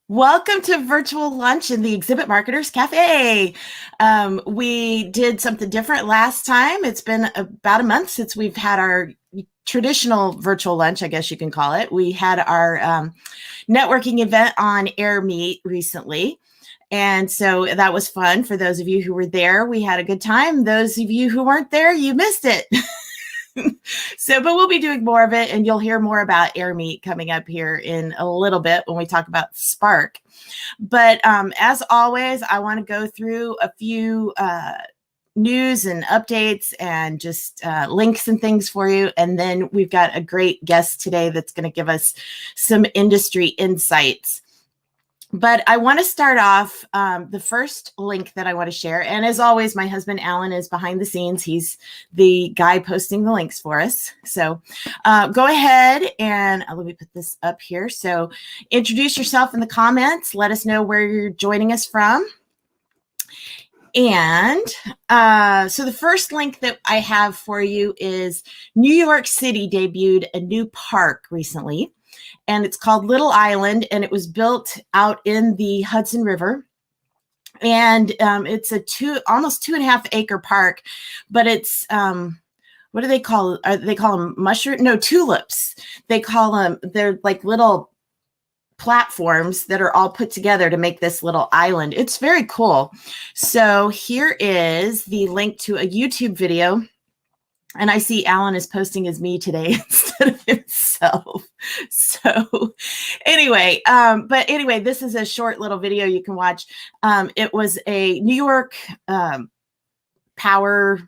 Welcome to virtual lunch in the Exhibit Marketers Cafe. We did something different last time. It's been about a month since we've had our traditional virtual lunch, I guess you can call it. We had our networking event on Air Meet recently. And so that was fun. For those of you who were there, we had a good time. Those of you who weren't there, you missed it. But we'll be doing more of it, and you'll hear more about Air Meet coming up here in a little bit when we talk about Spark. But as always, I want to go through a few news and updates and just links and things for you. And then we've got a great guest today that's going to give us some industry insights. But I want to start off the first link that I want to share. And as always, my husband, Alan, is behind the scenes. He's the guy posting the links for us. So go ahead and let me put this up here. So introduce yourself in the comments. Let us know where you're joining us from. And so the first link that I have for you is New York City debuted a new park recently. And it's called Little Island, and it was built out in the Hudson River. And it's a almost 2.5 acre park, but it's what do they call? They call them mushroom? No, tulips. They call them. They're like little platforms that are all put together to make this little island. It's very cool. So here is the link to a YouTube video. And I see Alan is posting as me today instead of himself. So anyway, this is a short little video you can watch. It was a New York power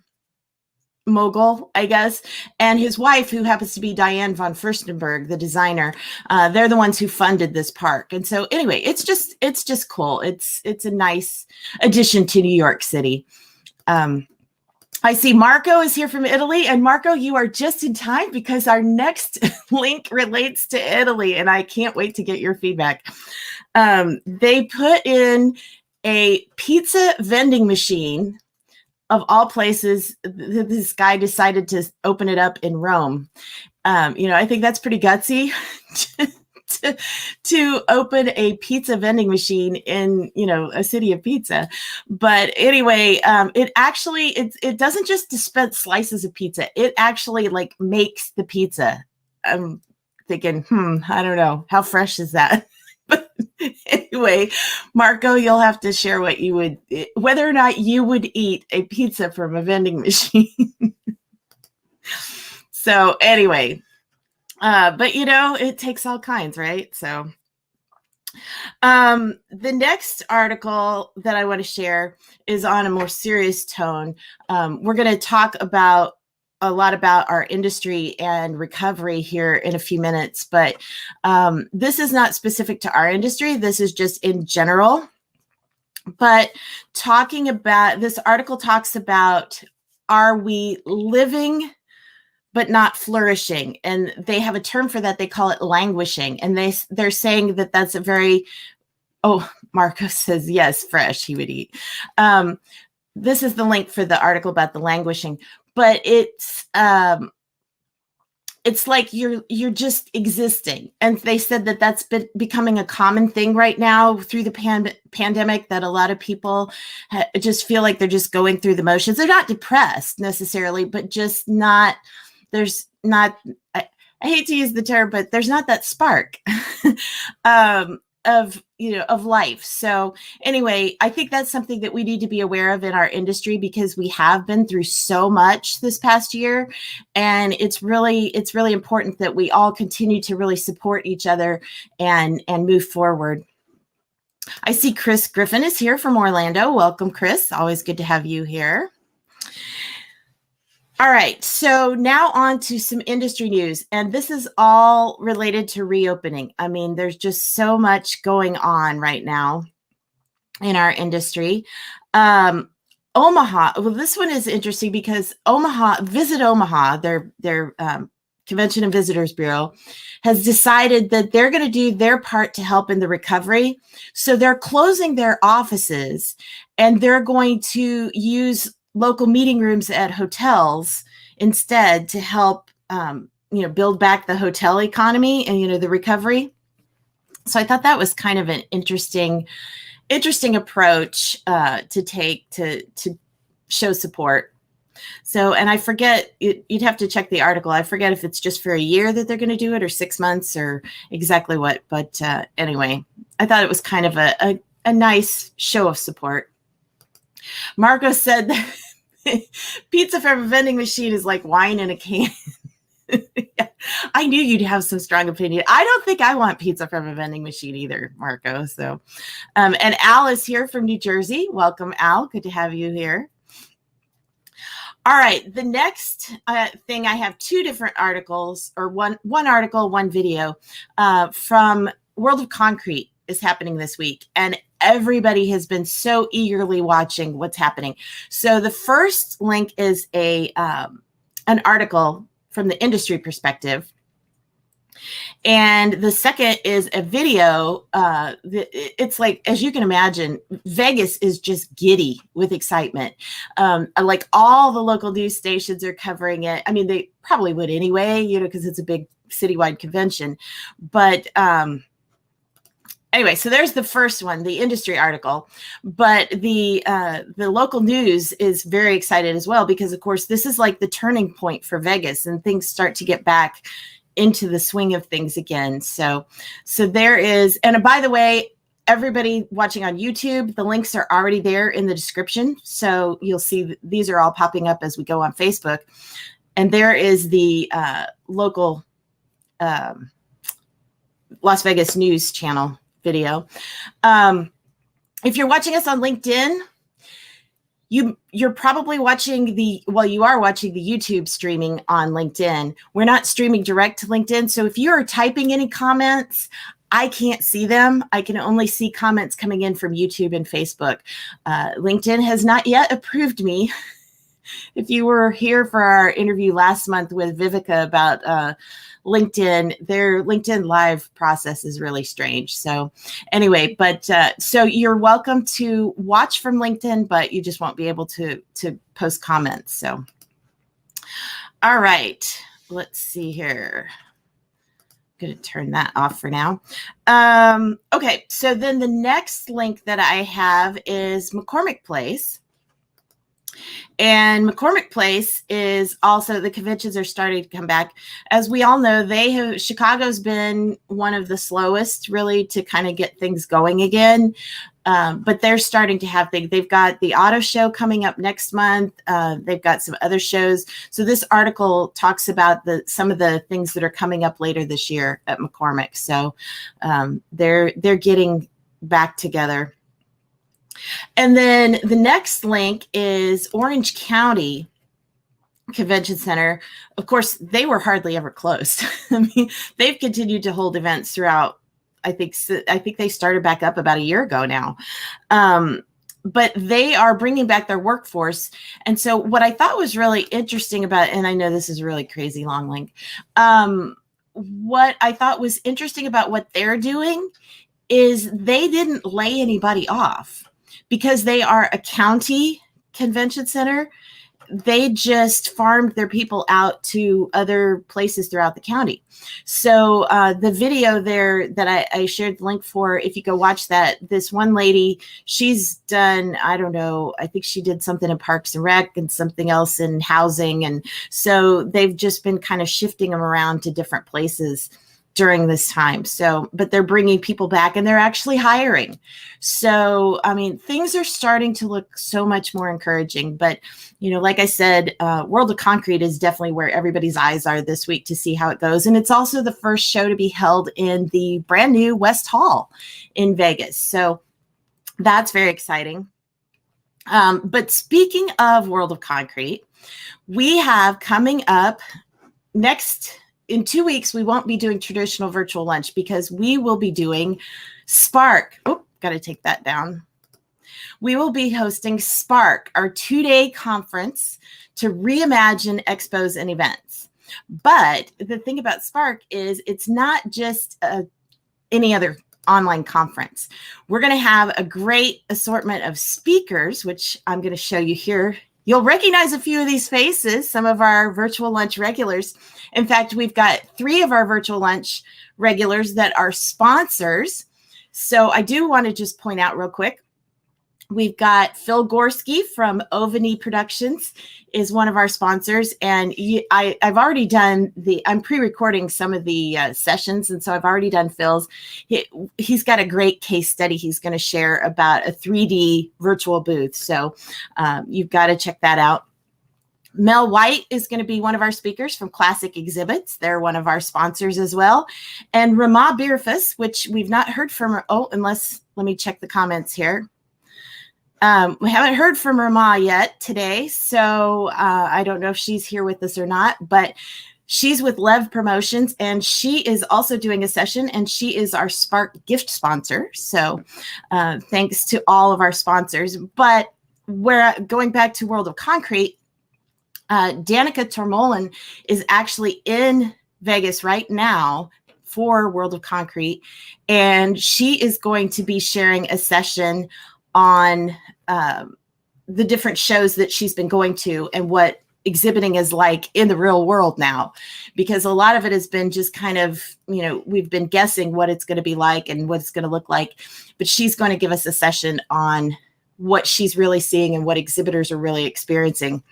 mogul, I guess, and his wife, who happens to be Diane von Furstenberg, the designer. They're the ones who funded this park. And so anyway, it's just cool. It's a nice addition to New York City. I see Marco is here from Italy, and Marco, you are just in time because our next link relates to Italy, and I can't wait to get your feedback. They put in a pizza vending machine of all places. This guy decided to open it up in Rome. I think that's pretty gutsy to open a pizza vending machine in, a city of pizza. But anyway, it doesn't just dispense slices of pizza. It actually makes the pizza. I'm thinking, I don't know. How fresh is that? But anyway, Marco, you'll have to share whether or not you would eat a pizza from a vending machine. So anyway, but it takes all kinds, right? So the next article that I want to share is on a more serious tone. We're going to talk a lot about our industry and recovery here in a few minutes, but this is not specific to our industry. This is just in general. But this article talks about, are we living but not flourishing? And they have a term for that. They call it languishing. And they're saying that that's a very, Marco says, yes, fresh, he would eat. This is the link for the article about the languishing, but it's like you're just existing. And they said that that's becoming a common thing right now through the pandemic, that a lot of people just feel like they're just going through the motions. They're not depressed necessarily, but just not, there's not, I hate to use the term, but there's not that spark of life. So anyway, I think that's something that we need to be aware of in our industry, because we have been through so much this past year, and it's really important that we all continue to really support each other and move forward. I see Chris Griffin is here from Orlando. Welcome, Chris. Always good to have you here. All right, so now on to some industry news, and this is all related to reopening. I mean, there's just so much going on right now in our industry. Omaha, well, this one is interesting because Visit Omaha, their Convention and Visitors Bureau, has decided that they're going to do their part to help in the recovery. So they're closing their offices, and they're going to use local meeting rooms at hotels instead to help, build back the hotel economy and, the recovery. So I thought that was kind of an interesting approach to take to show support. So, and I forget, you'd have to check the article. I forget if it's just for a year that they're going to do it or 6 months or exactly what. But anyway, I thought it was kind of a nice show of support. Marco said that pizza from a vending machine is like wine in a can. Yeah, I knew you'd have some strong opinion. I don't think I want pizza from a vending machine either, Marco. So, and Al is here from New Jersey. Welcome, Al. Good to have you here. All right. The next thing, I have two different articles, or one article, one video from World of Concrete is happening this week. And everybody has been so eagerly watching what's happening. So the first link is an article from the industry perspective. And the second is a video. It's like, as you can imagine, Vegas is just giddy with excitement. Like all the local news stations are covering it. I mean, they probably would anyway, because it's a big citywide convention. But anyway, so there's the first one, the industry article. But the local news is very excited as well, because, of course, this is like the turning point for Vegas, and things start to get back into the swing of things again. So there is, and by the way, everybody watching on YouTube, the links are already there in the description. So you'll see these are all popping up as we go on Facebook. And there is the local Las Vegas News Channel video. If you're watching us on LinkedIn, you're probably watching you are watching the YouTube streaming on LinkedIn. We're not streaming direct to LinkedIn. So if you're typing any comments, I can't see them. I can only see comments coming in from YouTube and Facebook. LinkedIn has not yet approved me. If you were here for our interview last month with Vivica about LinkedIn, their LinkedIn live process is really strange. So anyway, but so you're welcome to watch from LinkedIn, but you just won't be able to post comments. So, all right, let's see here. I'm going to turn that off for now. Okay, so then the next link that I have is McCormick Place. And McCormick Place is also, the conventions are starting to come back. As we all know, Chicago's been one of the slowest really to kind of get things going again. But they're starting to have things. They've got the auto show coming up next month. They've got some other shows. So this article talks about some of the things that are coming up later this year at McCormick. So they're getting back together. And then the next link is Orange County Convention Center. Of course, they were hardly ever closed. I mean, they've continued to hold events throughout. I think they started back up about a year ago now. But they are bringing back their workforce. And so what I thought was really interesting about, and I know this is a really crazy long link. What I thought was interesting about what they're doing is they didn't lay anybody off. Because they are a county convention center, they just farmed their people out to other places throughout the county. So the video there that I shared the link for, if you go watch that, this one lady, she's done, I don't know, I think she did something in Parks and Rec and something else in housing. And so they've just been kind of shifting them around to different places during this time. So, but they're bringing people back and they're actually hiring. So, I mean, things are starting to look so much more encouraging, but, like I said, World of Concrete is definitely where everybody's eyes are this week to see how it goes. And it's also the first show to be held in the brand new West Hall in Vegas. So that's very exciting. But speaking of World of Concrete, we have coming up in 2 weeks, we won't be doing traditional virtual lunch because we will be doing Spark. Oh, got to take that down. We will be hosting Spark, our 2-day conference to reimagine expos and events. But the thing about Spark is it's not just any other online conference. We're going to have a great assortment of speakers, which I'm going to show you here. you'll recognize a few of these faces, some of our virtual lunch regulars. In fact, we've got 3 of our virtual lunch regulars that are sponsors. So I do want to just point out real quick, we've got Phil Gorski from Ovany Productions is one of our sponsors. And I've already done I'm pre-recording some of the sessions. And so I've already done Phil's. He's got a great case study he's going to share about a 3D virtual booth. So you've got to check that out. Mel White is going to be one of our speakers from Classic Exhibits. They're one of our sponsors as well. And Rama Birfus, which we've not heard from her. Oh, let me check the comments here. We haven't heard from Rama yet today, so I don't know if she's here with us or not, but she's with Lev Promotions, and she is also doing a session, and she is our Spark gift sponsor. So thanks to all of our sponsors. But going back to World of Concrete, Danica Tormolin is actually in Vegas right now for World of Concrete, and she is going to be sharing a session on the different shows that she's been going to and what exhibiting is like in the real world now, because a lot of it has been just kind of, we've been guessing what it's going to be like and what it's going to look like, but she's going to give us a session on what she's really seeing and what exhibitors are really experiencing.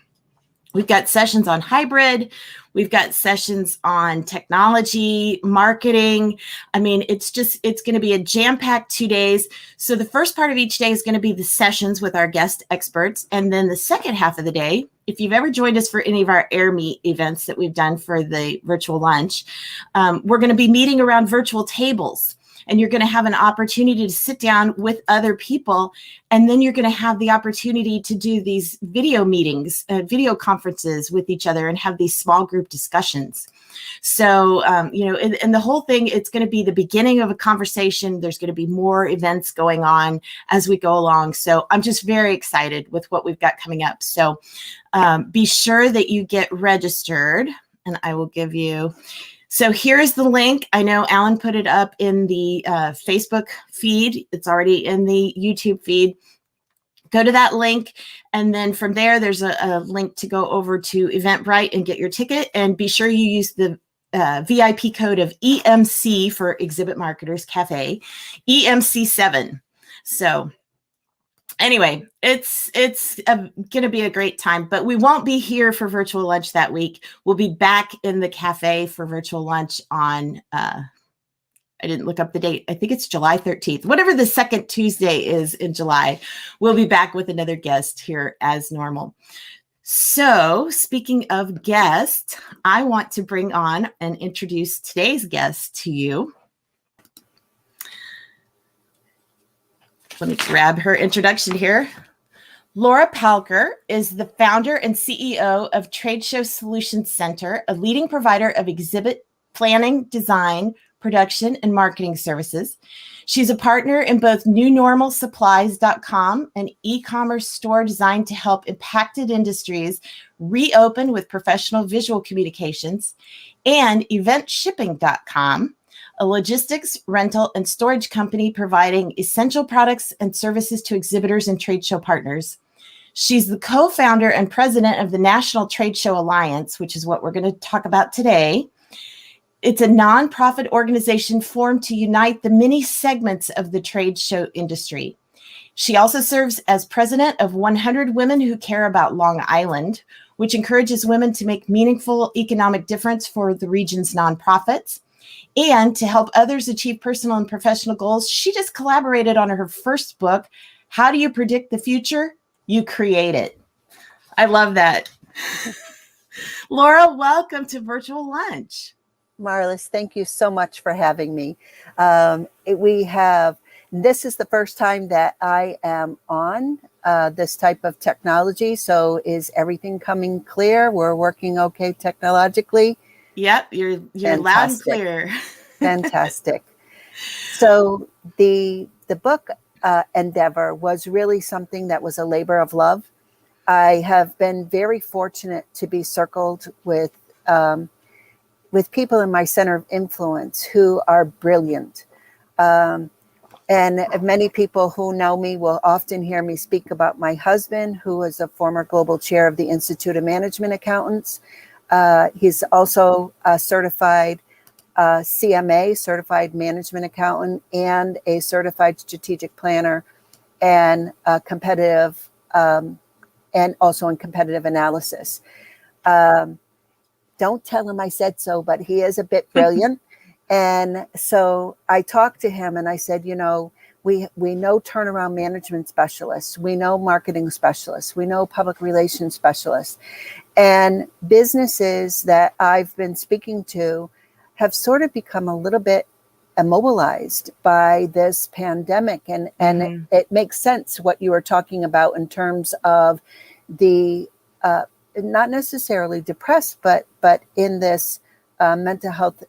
We've got sessions on hybrid. We've got sessions on technology, marketing. I mean, it's going to be a jam-packed 2 days. So the first part of each day is going to be the sessions with our guest experts. And then the second half of the day, if you've ever joined us for any of our Air Meet events that we've done for the virtual lunch, we're going to be meeting around virtual tables. And you're going to have an opportunity to sit down with other people. And then you're going to have the opportunity to do these video meetings, video conferences with each other and have these small group discussions. So, and the whole thing, it's going to be the beginning of a conversation. There's going to be more events going on as we go along. So I'm just very excited with what we've got coming up. So be sure that you get registered, and I will give you. So here's the link. I know Alan put it up in the Facebook feed. It's already in the YouTube feed. Go to that link. And then from there, there's a link to go over to Eventbrite and get your ticket. And be sure you use the VIP code of EMC for Exhibit Marketers Cafe, EMC7. So anyway, it's going to be a great time, but we won't be here for virtual lunch that week. We'll be back in the cafe for virtual lunch on, I didn't look up the date. I think it's July 13th, whatever the second Tuesday is in July. We'll be back with another guest here as normal. So speaking of guests, I want to bring on and introduce today's guest to you. Let me grab her introduction here. Laura Palker is the founder and CEO of Trade Show Solutions Center, a leading provider of exhibit planning, design, production, and marketing services. She's a partner in both newnormalsupplies.com, an e-commerce store designed to help impacted industries reopen with professional visual communications, and eventshipping.com, a logistics, rental, and storage company providing essential products and services to exhibitors and trade show partners. She's the co-founder and president of the National Trade Show Alliance, which is what we're going to talk about today. It's a nonprofit organization formed to unite the many segments of the trade show industry. She also serves as president of 100 Women Who Care About Long Island, which encourages women to make meaningful economic difference for the region's nonprofits. And to help others achieve personal and professional goals, she just collaborated on her first book, How Do You Predict the Future? You Create It. I love that. Laura, welcome to Virtual Lunch. Marlis, thank you so much for having me. This is the first time that I am on this type of technology. So is everything coming clear? We're working okay technologically? Yep, you're loud and clear. Fantastic. So the book endeavor was really something that was a labor of love. I have been very fortunate to be circled with people in my center of influence who are brilliant. And many people who know me will often hear me speak about my husband, who is a former global chair of the Institute of Management Accountants. He's also a certified CMA, certified management accountant, and a certified strategic planner, and competitive, and also in competitive analysis. Don't tell him I said so, but he is a bit brilliant. And so I talked to him and I said, you know, we know turnaround management specialists, we know marketing specialists, we know public relations specialists, and businesses that I've been speaking to have sort of become a little bit immobilized by this pandemic. And it makes sense what you were talking about in terms of the, not necessarily depressed, but in this mental health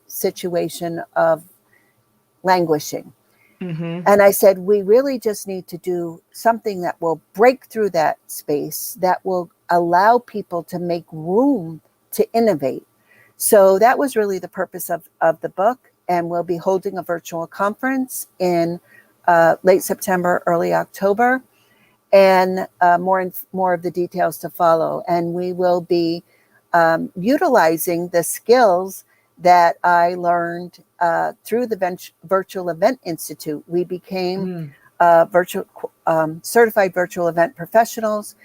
situation of languishing. And I said, we really just need to do something that will break through that space, that will allow people to make room to innovate. So that was really the purpose of the book. And we'll be holding a virtual conference in late September, early October, and more of the details to follow. And we will be utilizing the skills that I learned through the Virtual Event Institute. We became certified virtual event professionals.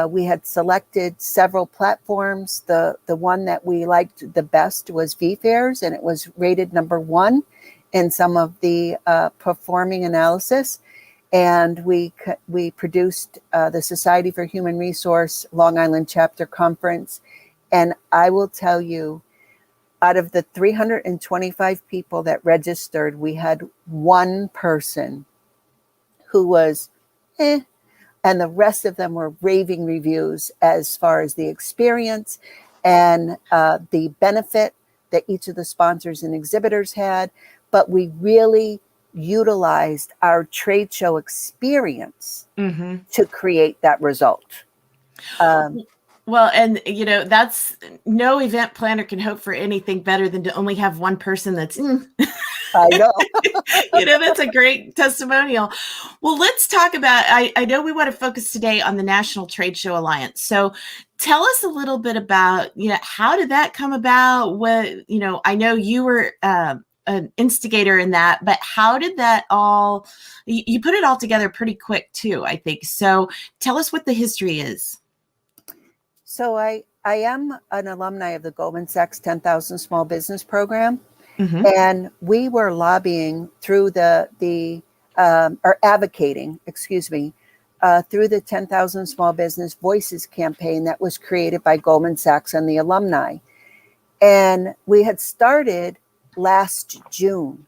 We had selected several platforms. The one that we liked the best was VFairs, and it was rated #1 in some of the performing analysis. And we produced the Society for Human Resource Long Island Chapter Conference. And I will tell you, out of the 325 people that registered, we had one person who was and the rest of them were raving reviews as far as the experience and the benefit that each of the sponsors and exhibitors had. But we really utilized our trade show experience to create that result. Well, and you know, that's no event planner can hope for anything better than to only have one person that's I know. You know, that's a great testimonial. Well, let's talk about, I know we want to focus today on the National Trade Show Alliance. So tell us a little bit about, you know, how did that come about? What, you know, I know you were an instigator in that, but how did that all, you put it all together pretty quick too, I think. So tell us what the history is. So I am an alumni of the Goldman Sachs 10,000 Small Business Program. And we were lobbying through or advocating, through the 10,000 Small Business Voices campaign that was created by Goldman Sachs and the alumni. And we had started last June.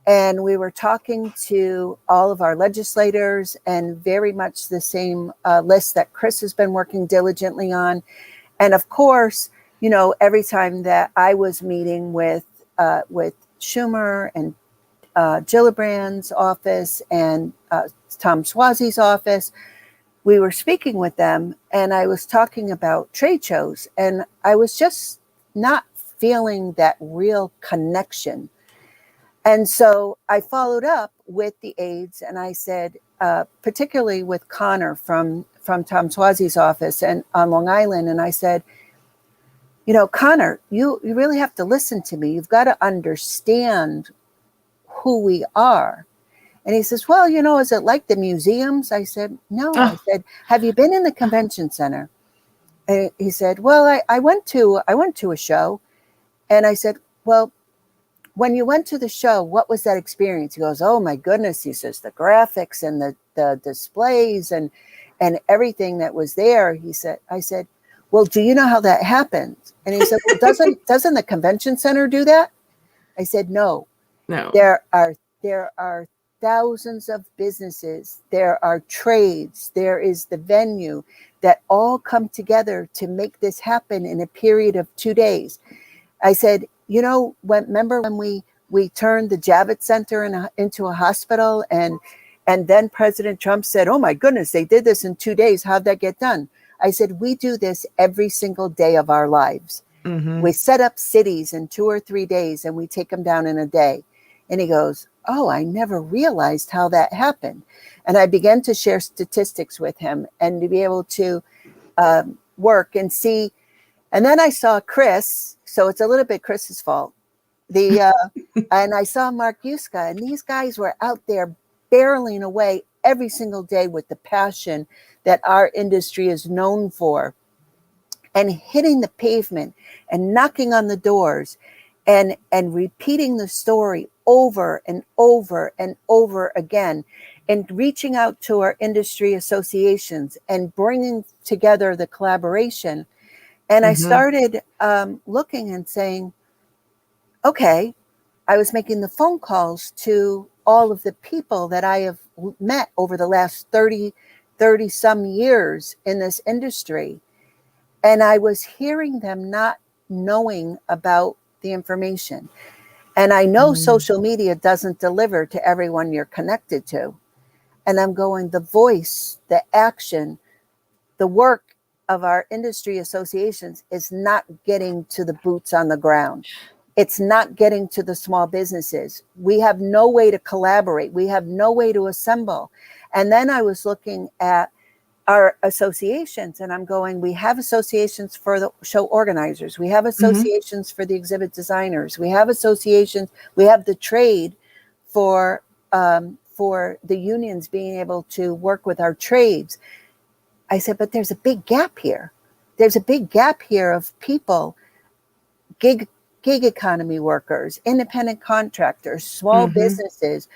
And we were talking to all of our legislators, and very much the same list that Chris has been working diligently on. And of course, you know, every time that I was meeting with Schumer and Gillibrand's office and Tom Suozzi's office, we were speaking with them, and I was talking about trade shows, and I was just not feeling that real connection. And so I followed up with the aides, and I said, particularly with Connor from Tom Suozzi's office and on Long Island, and I said, you know, Connor, you really have to listen to me. You've got to understand who we are. And he says, well, you know, is it like the museums? I said, no. I said, have you been in the convention center? And he said, well, I went to a show. And I said, well, when you went to the show, what was that experience? He goes, oh my goodness. He says, the graphics and the displays and everything that was there. I said, well, do you know how that happens? And he said, well, doesn't the convention center do that? I said, no. There are thousands of businesses. There are trades. There is the venue that all come together to make this happen in a period of 2 days. I said, you know, remember when we turned the Javits Center into a hospital, and then President Trump said, oh my goodness, they did this in 2 days. How'd that get done? I said, we do this every single day of our lives. We set up cities in 2 or 3 days, and we take them down in a day. And he goes, oh, I never realized how that happened. And I began to share statistics with him and to be able to work and see. And then I saw Chris, so it's a little bit Chris's fault. And I saw Mark Yuska, and these guys were out there barreling away every single day with the passion that our industry is known for, and hitting the pavement and knocking on the doors and repeating the story over and over and over again, and reaching out to our industry associations and bringing together the collaboration. And I started looking and saying, okay, I was making the phone calls to all of the people that I have met over the last 30 some years in this industry. And I was hearing them not knowing about the information. And I know social media doesn't deliver to everyone you're connected to. And I'm going, the voice, the action, the work of our industry associations is not getting to the boots on the ground. It's not getting to the small businesses. We have no way to collaborate. We have no way to assemble. And then I was looking at our associations, and I'm going, we have associations for the show organizers. We have associations for the exhibit designers. We have associations. We have the trade for the unions being able to work with our trades. I said, but there's a big gap here. There's a big gap here of people, gig economy workers, independent contractors, small businesses.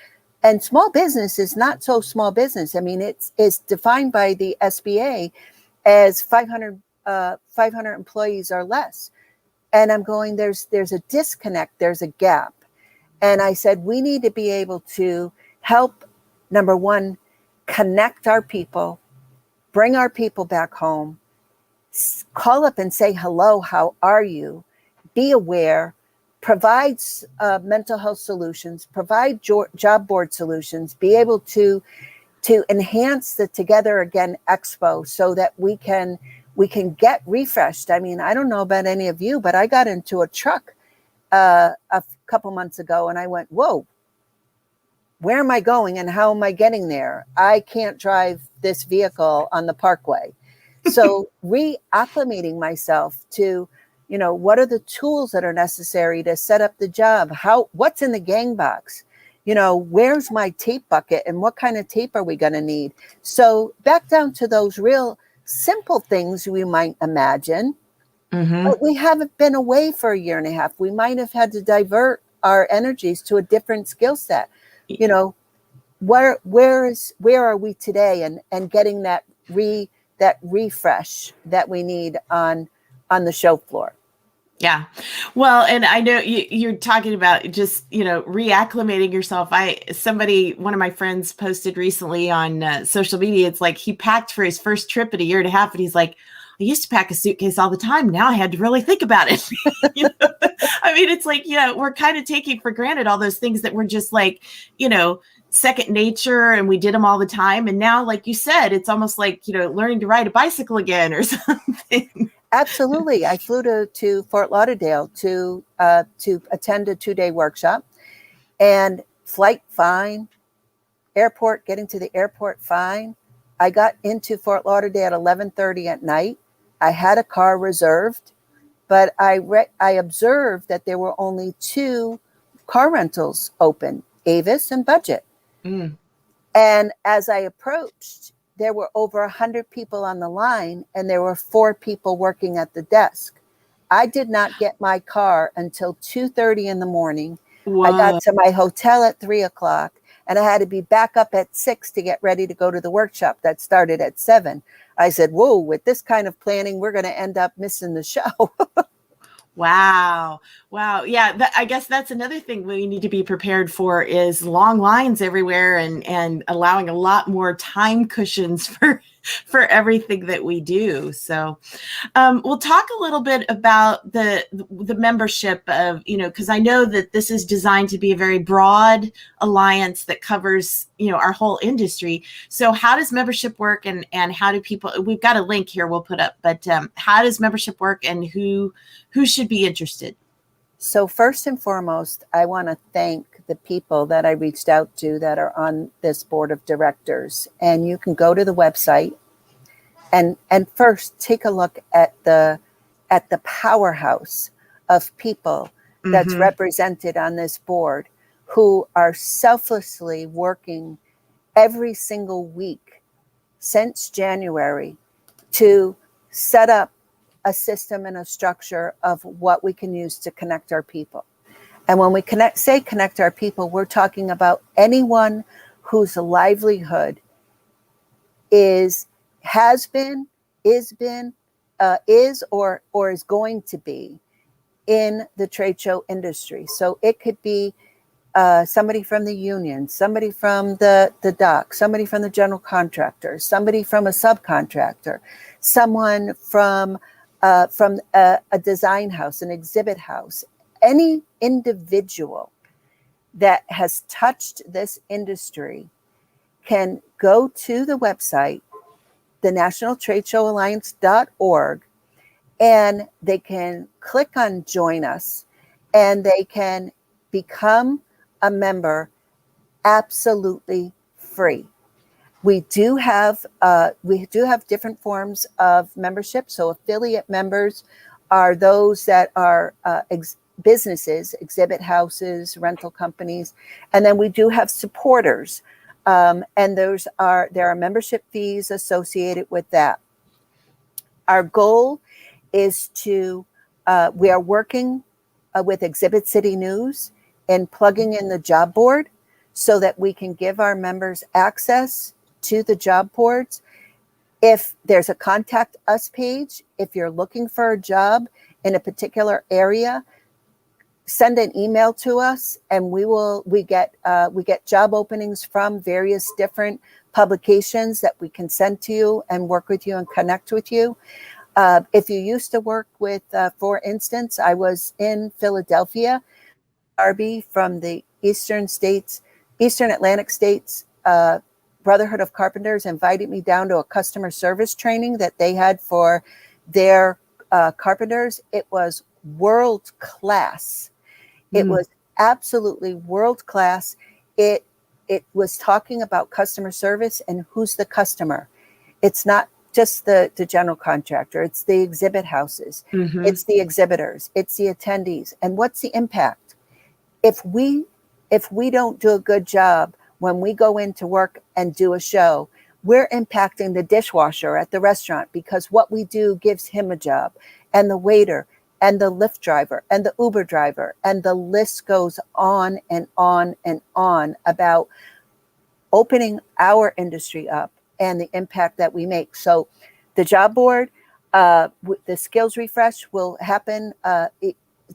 And small business is not so small business. I mean, it's defined by the SBA as 500 employees or less. And I'm going, there's a disconnect, there's a gap. And I said, we need to be able to help, number one, connect our people, bring our people back home, call up and say, hello, how are you? Be aware, provides mental health solutions, provide job board solutions, be able to enhance the Together Again Expo so that we can get refreshed. I mean, I don't know about any of you, but I got into a truck a couple months ago and I went, whoa, where am I going and how am I getting there? I can't drive this vehicle on the parkway. So reacclimating myself to, what are the tools that are necessary to set up the job? What's in the gang box? Where's my tape bucket and what kind of tape are we going to need? So back down to those real simple things we might imagine, but we haven't been away for a year and a half. We might have had to divert our energies to a different skill set. Where are we today and getting that refresh that we need on the show floor. Yeah. Well, and I know you're talking about just, reacclimating yourself. One of my friends posted recently on social media. It's like he packed for his first trip in a year and a half. And he's like, I used to pack a suitcase all the time. Now I had to really think about it. I mean, it's like, we're kind of taking for granted all those things that were just like, second nature, and we did them all the time. And now, like you said, it's almost like, learning to ride a bicycle again or something. Absolutely. I flew to Fort Lauderdale to attend a 2-day workshop, and flight fine, getting to the airport fine. I got into Fort Lauderdale at 11:30 at night. I had a car reserved, but I observed that there were only 2 car rentals open, Avis and Budget. And as I approached, there were over 100 people on the line, and there were 4 people working at the desk. I did not get my car until 2:30 in the morning. Whoa. I got to my hotel at 3:00, and I had to be back up at 6 to get ready to go to the workshop that started at 7. I said, whoa, with this kind of planning, we're going to end up missing the show. Wow. Yeah. I guess that's another thing we need to be prepared for is long lines everywhere and allowing a lot more time cushions for everything that we do. So we'll talk a little bit about the membership of, because I know that this is designed to be a very broad alliance that covers, our whole industry. So how does membership work and how do people, we've got a link here we'll put up, but how does membership work and who should be interested? So first and foremost, I want to thank the people that I reached out to that are on this board of directors. And you can go to the website and first take a look at the powerhouse of people that's represented on this board, who are selflessly working every single week since January to set up a system and a structure of what we can use to connect our people. And when we connect our people, we're talking about anyone whose livelihood is or is going to be in the trade show industry. So it could be somebody from the union, somebody from the dock, somebody from the general contractor, somebody from a subcontractor, someone from a design house, an exhibit house, any individual that has touched this industry can go to the website, the nationaltradeshowalliance.org, and they can click on join us, and they can become a member absolutely free. We do have different forms of membership. So affiliate members are those that are businesses, exhibit houses, rental companies, and then we do have supporters, and there are membership fees associated with that. Our goal is to we are working with Exhibit City News and plugging in the job board so that we can give our members access to the job boards. If there's a contact us page, if you're looking for a job in a particular area, send an email to us, and we get job openings from various different publications that we can send to you and work with you and connect with you. If you used to work with, for instance, I was in Philadelphia, Darby from the Eastern Atlantic States Brotherhood of Carpenters invited me down to a customer service training that they had for their carpenters. It was world class. It was absolutely world class. It was talking about customer service and who's the customer. It's not just the general contractor. It's the exhibit houses. It's the exhibitors. It's the attendees. And what's the impact? If we don't do a good job when we go into work and do a show, we're impacting the dishwasher at the restaurant, because what we do gives him a job, and the waiter, and the Lyft driver, and the Uber driver, and the list goes on and on and on about opening our industry up and the impact that we make. So the job board, the skills refresh will happen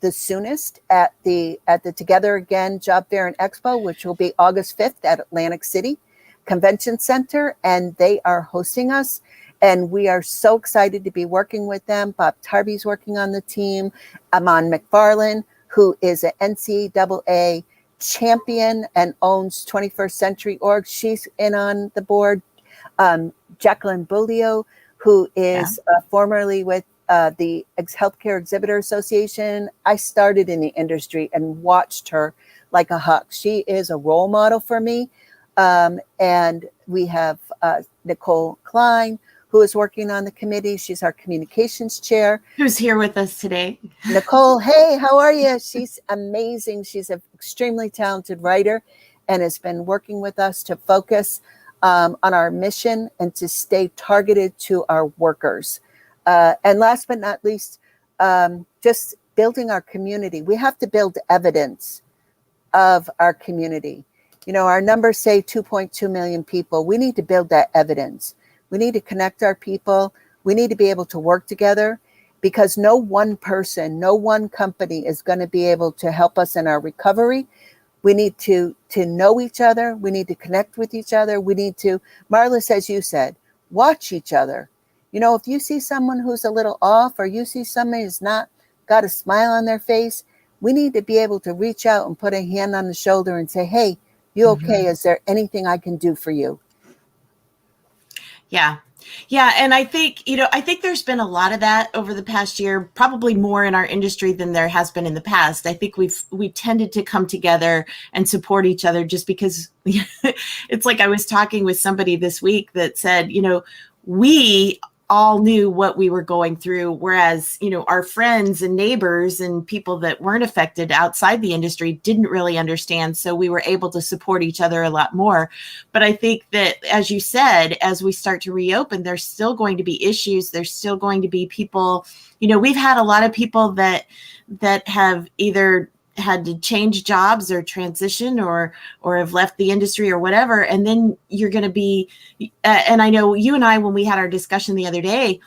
the soonest at the Together Again Job Fair and Expo, which will be August 5th at Atlantic City Convention Center, and they are hosting us. And we are so excited to be working with them. Bob Tarby's working on the team. Amon McFarlane, who is an NCAA champion and owns 21st Century Org, she's in on the board. Jacqueline Bulio, who is formerly with the Healthcare Exhibitor Association. I started in the industry and watched her like a hawk. She is a role model for me. And we have Nicole Klein, who is working on the committee. She's our communications chair. Who's here with us today. Nicole, hey, how are you? She's amazing. She's an extremely talented writer and has been working with us to focus on our mission and to stay targeted to our workers. And last but not least, just building our community. We have to build evidence of our community. You know, our numbers say 2.2 million people. We need to build that evidence. We need to connect our people. We need to be able to work together, because no one person, no one company is going to be able to help us in our recovery. We need to know each other. We need to connect with each other. We need to, Marlis, as you said, watch each other. You know, if you see someone who's a little off, or you see somebody who's not got a smile on their face, we need to be able to reach out and put a hand on the shoulder and say, hey, you okay? Is there anything I can do for you? Yeah. Yeah, and I think there's been a lot of that over the past year, probably more in our industry than there has been in the past. I think we tended to come together and support each other just because it's like I was talking with somebody this week that said, we all knew what we were going through, whereas, our friends and neighbors and people that weren't affected outside the industry didn't really understand. So we were able to support each other a lot more. But I think that, as you said, as we start to reopen, there's still going to be issues. There's still going to be people, we've had a lot of people that have either had to change jobs or transition or have left the industry or whatever. And then you're going to be, and I know you and I, when we had our discussion the other day,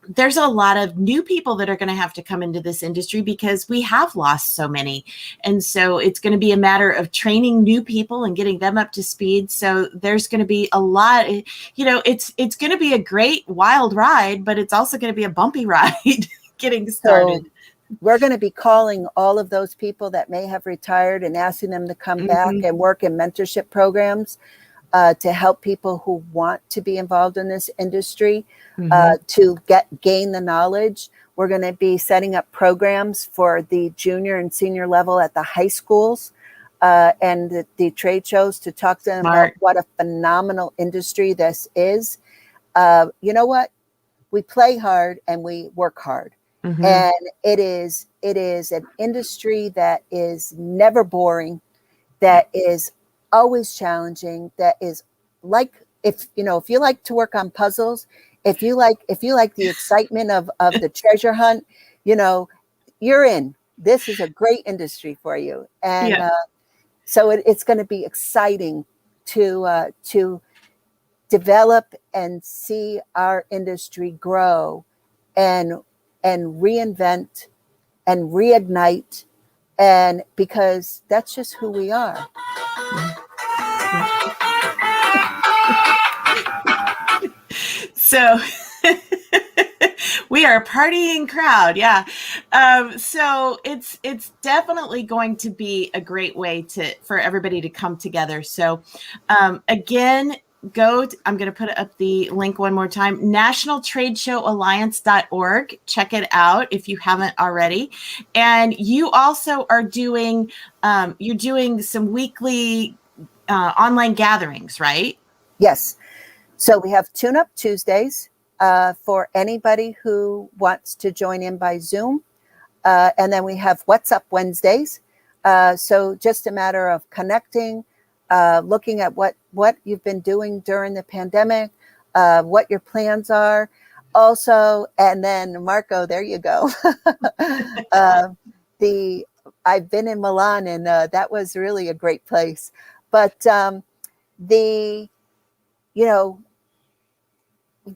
there's a lot of new people that are going to have to come into this industry because we have lost so many. And so it's going to be a matter of training new people and getting them up to speed. So there's going to be a lot, it's going to be a great wild ride, but it's also going to be a bumpy ride getting started. So we're going to be calling all of those people that may have retired and asking them to come back and work in mentorship programs to help people who want to be involved in this industry to gain the knowledge. We're going to be setting up programs for the junior and senior level at the high schools and the trade shows to talk to them about what a phenomenal industry this is. You know what? We play hard and we work hard. And it is an industry that is never boring, that is always challenging, that is like, if you like to work on puzzles, if you like the excitement of the treasure hunt, you're in. This is a great industry for you. And so it's going to be exciting to develop and see our industry grow and reinvent and reignite, and because that's just who we are. So we are a partying crowd. Yeah. So it's definitely going to be a great way for everybody to come together. So again, I'm going to put up the link one more time, nationaltradeshowalliance.org. Check it out if you haven't already. And you also are doing some weekly online gatherings, right? Yes. So we have Tune-Up Tuesdays for anybody who wants to join in by Zoom. And then we have What's Up Wednesdays. So just a matter of connecting, looking at what you've been doing during the pandemic, what your plans are. Also, and then Marco, there you go. I've been in Milan, and that was really a great place. But the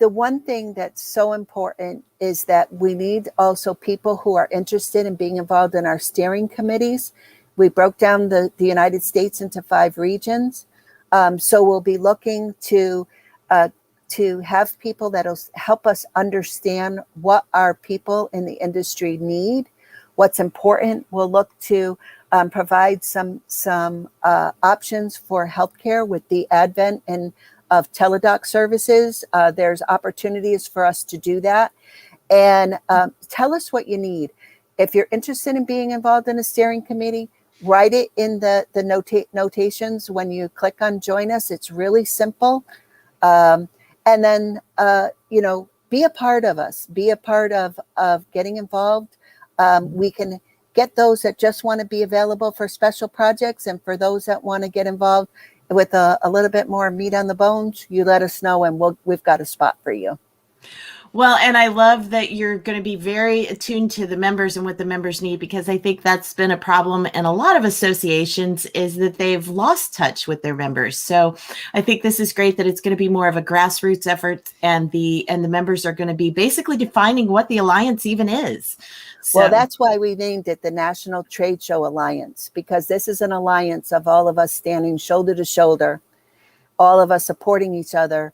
one thing that's so important is that we need also people who are interested in being involved in our steering committees. We broke down the United States into 5 regions. So we'll be looking to have people that'll help us understand what our people in the industry need, what's important. We'll look to provide some options for healthcare with the advent of teledoc services. There's opportunities for us to do that. And tell us what you need. If you're interested in being involved in a steering committee, write it in the notations when you click on join us. It's really simple. And then, be a part of us, be a part of getting involved. We can get those that just want to be available for special projects, and for those that want to get involved with a little bit more meat on the bones, you let us know and we've got a spot for you. Well, and I love that you're going to be very attuned to the members and what the members need, because I think that's been a problem in a lot of associations, is that they've lost touch with their members. So I think this is great that it's going to be more of a grassroots effort, and the members are going to be basically defining what the alliance even is. So. Well, that's why we named it the National Trade Show Alliance, because this is an alliance of all of us standing shoulder to shoulder, all of us supporting each other,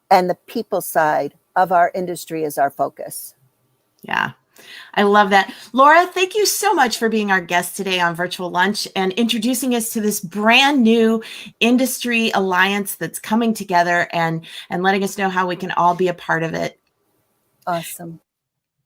and the people side of our industry is our focus. Yeah. I love that. Laura, thank you so much for being our guest today on Virtual Lunch and introducing us to this brand new industry alliance that's coming together and letting us know how we can all be a part of it. Awesome.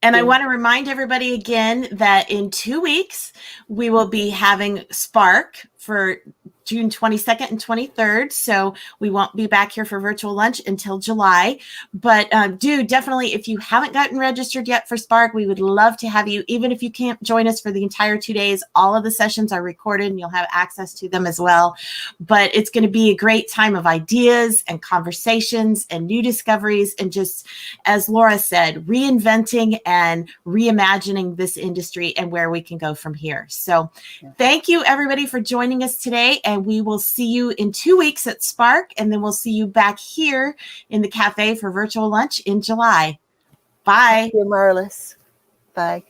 And I want to remind everybody again that in 2 weeks, we will be having Spark for June 22nd and 23rd. So we won't be back here for Virtual Lunch until July. But do definitely, if you haven't gotten registered yet for Spark, we would love to have you. Even if you can't join us for the entire 2 days, all of the sessions are recorded and you'll have access to them as well. But it's going to be a great time of ideas and conversations and new discoveries and just, as Laura said, reinventing and reimagining this industry and where we can go from here. So thank you, everybody, for joining us today. And we will see you in 2 weeks at Spark. And then we'll see you back here in the cafe for Virtual Lunch in July. Bye. Thank you, Marlis. Bye.